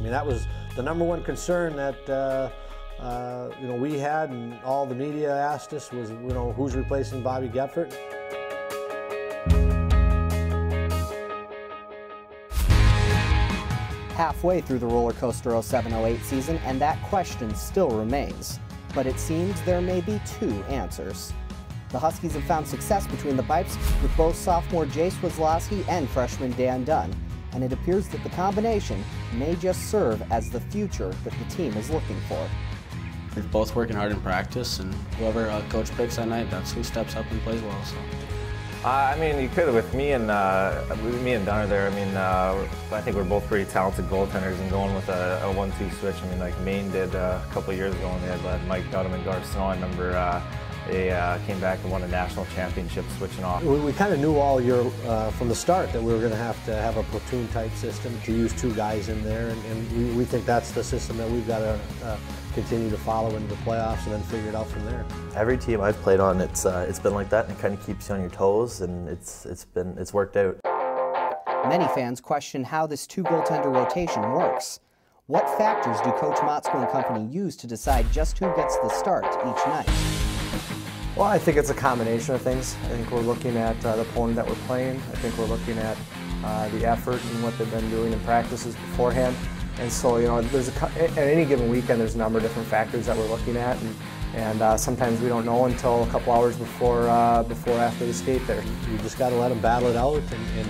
mean, that was the #1 concern that you know, we had, and all the media asked us was, you know, who's replacing Bobby Gephardt? Halfway through the roller coaster 07-08 season, and that question still remains. But it seems there may be two answers. The Huskies have found success between the pipes with both sophomore Jace Wizlowski and freshman Dan Dunn, and it appears that the combination may just serve as the future that the team is looking for. We're both working hard in practice, and whoever coach picks that night, that's who steps up and plays well. So. I mean, you could with me and Dunn are there. I mean, I think we're both pretty talented goaltenders, and going with a 1-2 switch. I mean, like Maine did a couple of years ago when they had Mike Dudham and Garcon. Remember, they came back and won a national championship switching off. We kind of knew all year from the start that we were going to have a platoon type system, to use 2 guys in there, and we think that's the system that we've got to continue to follow into the playoffs and then figure it out from there. Every team I've played on, it's been like that, and it kind of keeps you on your toes, and it's worked out. Many fans question how this 2-goaltender rotation works. What factors do Coach Motzko and company use to decide just who gets the start each night? Well, I think it's a combination of things. I think we're looking at the opponent that we're playing. I think we're looking at the effort and what they've been doing in practices beforehand. And so, you know, at any given weekend, there's a number of different factors that we're looking at, and sometimes we don't know until a couple hours before after the skate there. You just got to let them battle it out, and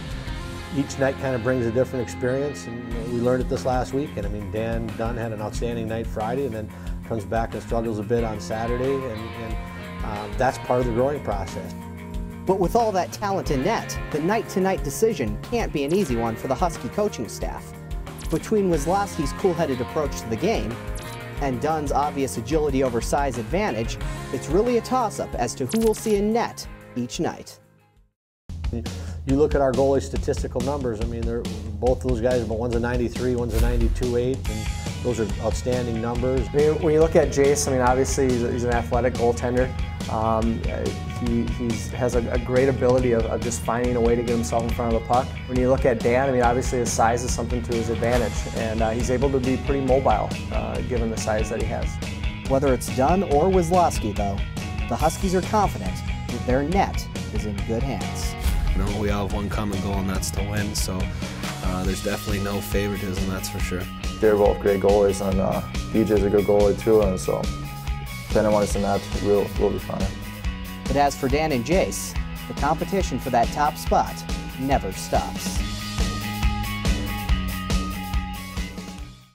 each night kind of brings a different experience, and you know, we learned it this last week. And I mean, Dan Dunn had an outstanding night Friday, and then comes back and struggles a bit on Saturday, and that's part of the growing process. But with all that talent in net, the night-to-night decision can't be an easy one for the Husky coaching staff. Between Wizlowski's cool-headed approach to the game and Dunn's obvious agility over size advantage, it's really a toss-up as to who we'll see in net each night. You look at our goalie statistical numbers, I mean, both of those guys, but one's a 93, one's a 92.8, and those are outstanding numbers. I mean, when you look at Jace, I mean, obviously he's an athletic goaltender. He has a great ability of just finding a way to get himself in front of the puck. When you look at Dan, I mean, obviously his size is something to his advantage, and he's able to be pretty mobile given the size that he has. Whether it's Dunn or Wizlowski, though, the Huskies are confident that their net is in good hands. You know, we all have one common goal, and that's to win, so there's definitely no favoritism, that's for sure. They're both great goalies, and BJ's a good goalie too, and so depending on what's in that, we'll be fine. But as for Dan and Jace, the competition for that top spot never stops.